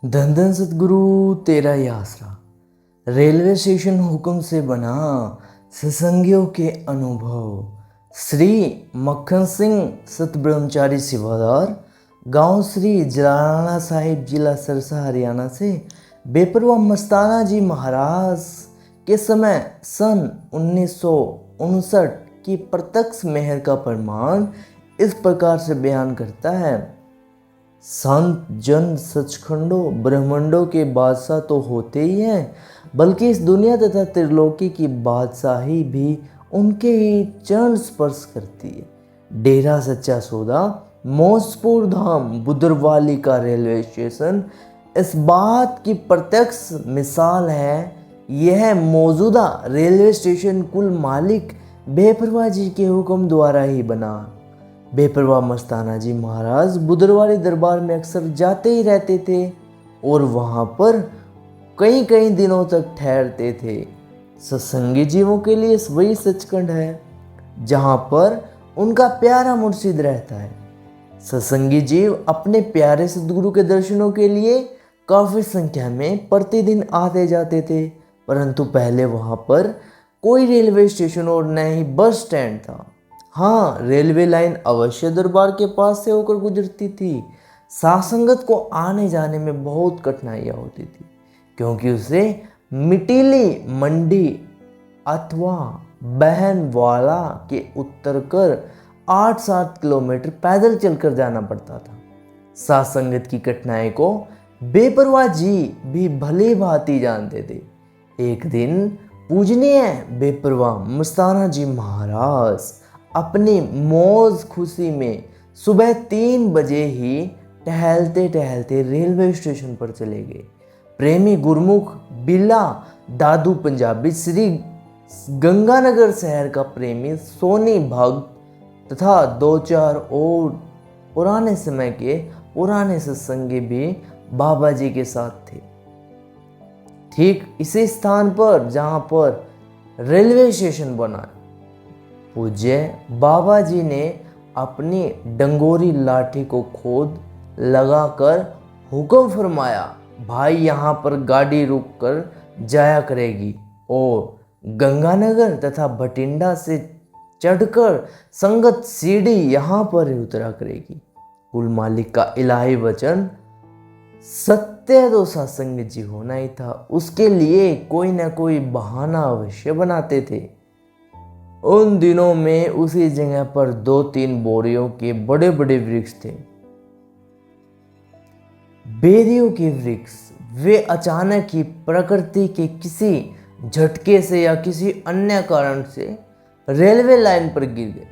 धन धन सतगुरु तेरा ही आसरा। रेलवे स्टेशन हुक्म से बना सत्संगियों के अनुभव। श्री मक्खन सिंह सतब्रह्मचारी सेवादार, गांव श्री जलाराणा साहिब, जिला सिरसा, हरियाणा से बेपरवाह मस्ताना जी महाराज के समय सन 1959 की प्रत्यक्ष मेहर का प्रमाण इस प्रकार से बयान करता है। संत जन सचखंडों ब्रह्मंडों के बादशाह तो होते ही हैं, बल्कि इस दुनिया तथा त्रिलोकी की बादशाही भी उनके ही चरण स्पर्श करती है। डेरा सच्चा सौदा, मौजपुर धाम, बुदरवाली का रेलवे स्टेशन इस बात की प्रत्यक्ष मिसाल है। यह मौजूदा रेलवे स्टेशन कुल मालिक बेपरवाह जी के हुक्म द्वारा ही बना। बेपरवाह मस्ताना जी महाराज बुदरवाली दरबार में अक्सर जाते ही रहते थे और वहाँ पर कई कई दिनों तक ठहरते थे। सत्संगी जीवों के लिए वही सचखंड है जहाँ पर उनका प्यारा मुर्शिद रहता है। सत्संगी जीव अपने प्यारे सद्गुरु के दर्शनों के लिए काफ़ी संख्या में प्रतिदिन आते जाते थे, परंतु पहले वहाँ पर कोई रेलवे स्टेशन और न ही बस स्टैंड था। हाँ, रेलवे लाइन अवश्य दरबार के पास से होकर गुजरती थी। सासंगत को आने जाने में बहुत कठिनाइयाँ होती थी, क्योंकि उसे मिटीली मंडी अथवा बहनवाला के उत्तर कर 8-7 किलोमीटर पैदल चलकर जाना पड़ता था। सासंगत की कठिनाई को बेपरवाह जी भी भली भांति जानते थे। एक दिन पूजनीय बेपरवाह मस्ताना जी महाराज अपनी मौज खुशी में सुबह 3 बजे ही टहलते टहलते रेलवे स्टेशन पर चले गए। प्रेमी गुरमुख बिल्ला दादू पंजाबी, श्री गंगानगर शहर का प्रेमी सोनी भक्त तथा 2-4 और पुराने समय के पुराने सत्संगी भी बाबा जी के साथ थे। ठीक इसी स्थान पर जहाँ पर रेलवे स्टेशन बना, पूज्य बाबा जी ने अपनी डंगोरी लाठी को खोद लगाकर हुक्म फरमाया, भाई यहाँ पर गाड़ी रुक कर जाया करेगी और गंगानगर तथा भटिंडा से चढ़कर संगत सीढ़ी यहाँ पर ही उतरा करेगी। कुल मालिक का इलाही वचन सत्य तो सत्संग जी होना ही था। उसके लिए कोई ना कोई बहाना अवश्य बनाते थे। उन दिनों में उसी जगह पर 2-3 बोरियों के बड़े बड़े वृक्ष थे। बेरियों के वृक्ष वे अचानक ही प्रकृति के किसी झटके से या किसी अन्य कारण से रेलवे लाइन पर गिर गए,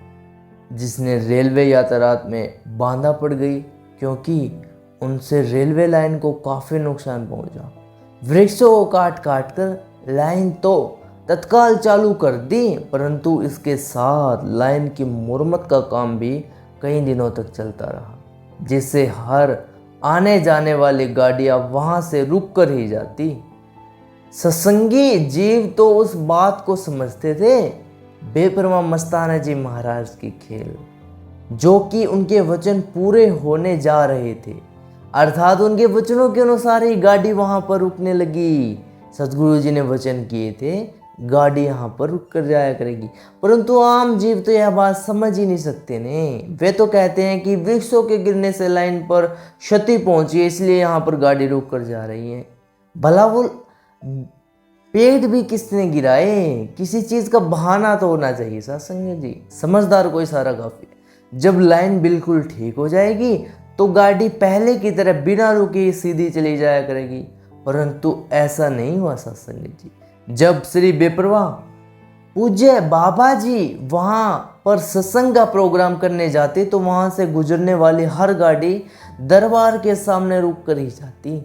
जिसने रेलवे यातायात में बाधा पड़ गई, क्योंकि उनसे रेलवे लाइन को काफ़ी नुकसान पहुंचा। वृक्षों को काट काट कर लाइन तो तत्काल चालू कर दी, परंतु इसके साथ लाइन की मुरम्मत का काम भी कई दिनों तक चलता रहा, जिससे हर आने जाने वाली गाड़ियां वहां से रुक कर ही जाती। सत्संगी जीव तो उस बात को समझते थे, बेपरवाह मस्ताना जी महाराज की खेल, जो कि उनके वचन पूरे होने जा रहे थे, अर्थात उनके वचनों के अनुसार ही गाड़ी वहां पर रुकने लगी। सतगुरु जी ने वचन किए थे गाड़ी यहाँ पर रुक कर जाया करेगी, परंतु आम जीव तो यह बात समझ ही नहीं सकते ने। वे तो कहते हैं कि वृक्षों के गिरने से लाइन पर क्षति पहुंची है, इसलिए यहाँ पर गाड़ी रुक कर जा रही है। भला वो पेड़ भी किसने गिराए? किसी चीज का बहाना तो होना चाहिए। सत्संग जी समझदार कोई सारा काफी। जब लाइन बिल्कुल ठीक हो जाएगी तो गाड़ी पहले की तरह बिना रुके सीधी चली जाया करेगी, परंतु ऐसा नहीं हुआ। सत्संग जी जब श्री बेपरवाह पूज्य बाबा जी वहां पर सत्संग का प्रोग्राम करने जाते तो वहां से गुजरने वाली हर गाड़ी दरबार के सामने रुक कर ही जाती।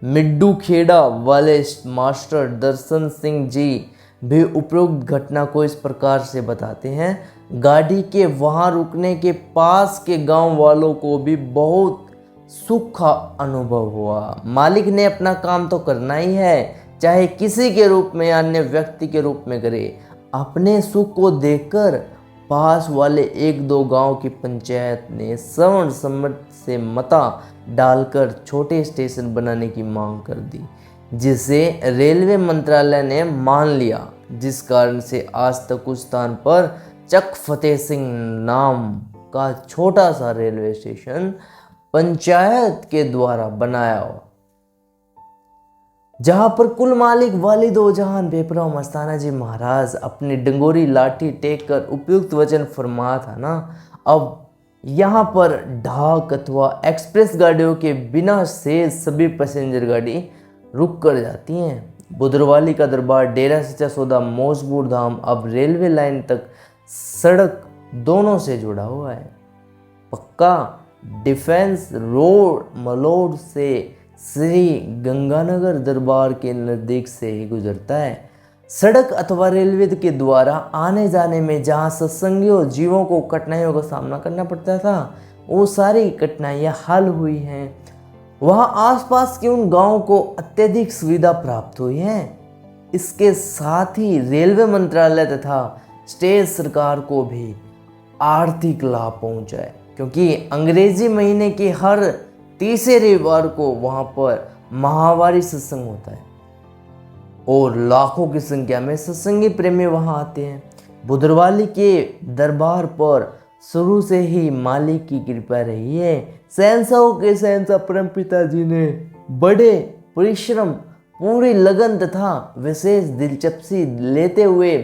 मिड्डू खेड़ा वाले मास्टर दर्शन सिंह जी भी उपरोक्त घटना को इस प्रकार से बताते हैं। गाड़ी के वहां रुकने के पास के गांव वालों को भी बहुत सुख का अनुभव हुआ। मालिक ने अपना काम तो करना ही है, चाहे किसी के रूप में या अन्य व्यक्ति के रूप में करे। अपने सुख को देखकर पास वाले एक दो गांव की पंचायत ने सर्वसम्मति से मता डालकर छोटे स्टेशन बनाने की मांग कर दी, जिसे रेलवे मंत्रालय ने मान लिया, जिस कारण से आज तक उस स्थान पर चक फतेह सिंह नाम का छोटा सा रेलवे स्टेशन पंचायत के द्वारा बनाया हुआ, जहां पर कुल मालिक वालिद ओ जहान बेपराव मस्ताना जी महाराज अपनी डंगोरी लाठी टेक कर उपयुक्त वचन फरमाया था ना। अब यहाँ पर ढाक अथवा एक्सप्रेस गाड़ियों के बिना से सभी पैसेंजर गाड़ी रुक कर जाती हैं। बुदरवाली का दरबार, डेरा सच्चा सौदा, मौजपुर धाम अब रेलवे लाइन तक सड़क दोनों से जुड़ा हुआ है। पक्का डिफेंस रोड मलोड से श्री गंगानगर दरबार के नज़दीक से ही गुजरता है। सड़क अथवा रेलवे के द्वारा आने जाने में जहाँ सत्संगियों जीवों को कठिनाइयों का सामना करना पड़ता था, वो सारी कठिनाइयाँ हल हुई हैं। वहाँ आसपास के उन गांवों को अत्यधिक सुविधा प्राप्त हुई हैं। इसके साथ ही रेलवे मंत्रालय तथा स्टेट सरकार को भी आर्थिक लाभ पहुँचा है, क्योंकि अंग्रेजी महीने के हर तीसरे रविवार को वहाँ पर माहवारी सत्संग होता है और लाखों की संख्या में सत्संगी प्रेमी वहाँ आते हैं। बुदरवाली के दरबार पर शुरू से ही मालिक की कृपा रही है। शहंशाहों के शहंशाह परम पिताजी ने बड़े परिश्रम, पूरी लगन तथा विशेष दिलचस्पी लेते हुए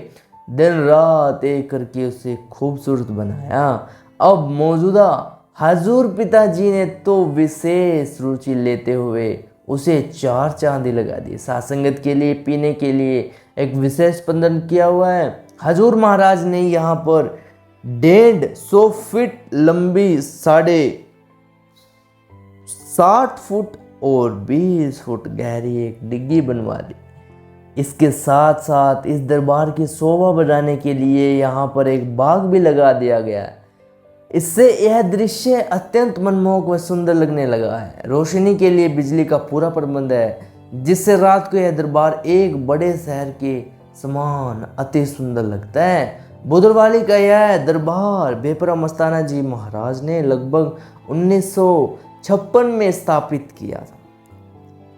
दिन रात एक करके उसे खूबसूरत बनाया। अब मौजूदा हजूर पिताजी ने तो विशेष रुचि लेते हुए उसे 4 चांदी लगा दी। सासंगत के लिए पीने के लिए एक विशेष प्रबंध किया हुआ है। हजूर महाराज ने यहाँ पर 150 फीट लंबी 60 फुट और 20 फुट गहरी एक डिग्गी बनवा दी। इसके साथ साथ इस दरबार की शोभा बढ़ाने के लिए यहाँ पर एक बाग भी लगा दिया गया है। इससे यह दृश्य अत्यंत मनमोहक व सुंदर लगने लगा है। रोशनी के लिए बिजली का पूरा प्रबंध है, जिससे रात को यह दरबार एक बड़े शहर के समान अति सुंदर लगता है। बुदरवाली का यह दरबार बेपरा मस्ताना जी महाराज ने लगभग 1956 में स्थापित किया था।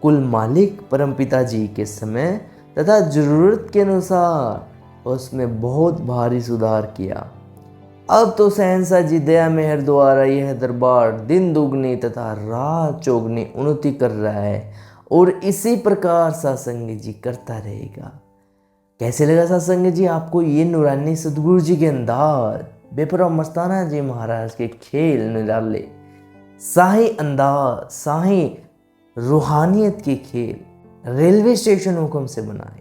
कुल मालिक परमपिता जी के समय तथा जरूरत के अनुसार उसमें बहुत भारी सुधार किया। अब तो शहंशाह जी दया मेहर द्वारा यह दरबार दिन दुगनी तथा रात चौगनी उन्नति कर रहा है और इसी प्रकार सत्संग जी करता रहेगा। कैसे लगा सत्संग जी आपको ये नूरानी सदगुरु जी के अंदाज, बेपरवाह मस्ताना जी महाराज के खेल निराले, शाही अंदाज, शाही रूहानियत के खेल रेलवे स्टेशन हुक्म से बनाए।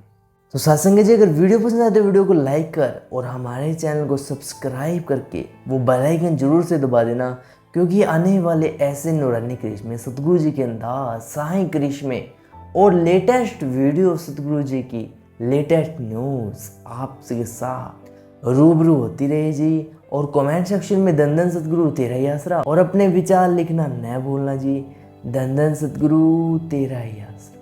तो सत्संग जी अगर वीडियो पसंद आए तो वीडियो को लाइक कर और हमारे चैनल को सब्सक्राइब करके वो बेल आइकन जरूर से दबा देना, क्योंकि आने वाले ऐसे नूरानी करिश्मे, सतगुरु जी के अंदाज, शाही करिश्मे और लेटेस्ट वीडियो, सतगुरु जी की लेटेस्ट न्यूज़ आपके साथ रूबरू होती रहे जी। और कमेंट सेक्शन में धन धन सतगुरु तेरा ही आसरा और अपने विचार लिखना न भूलना जी। धन धन सतगुरु तेरा ही आसरा।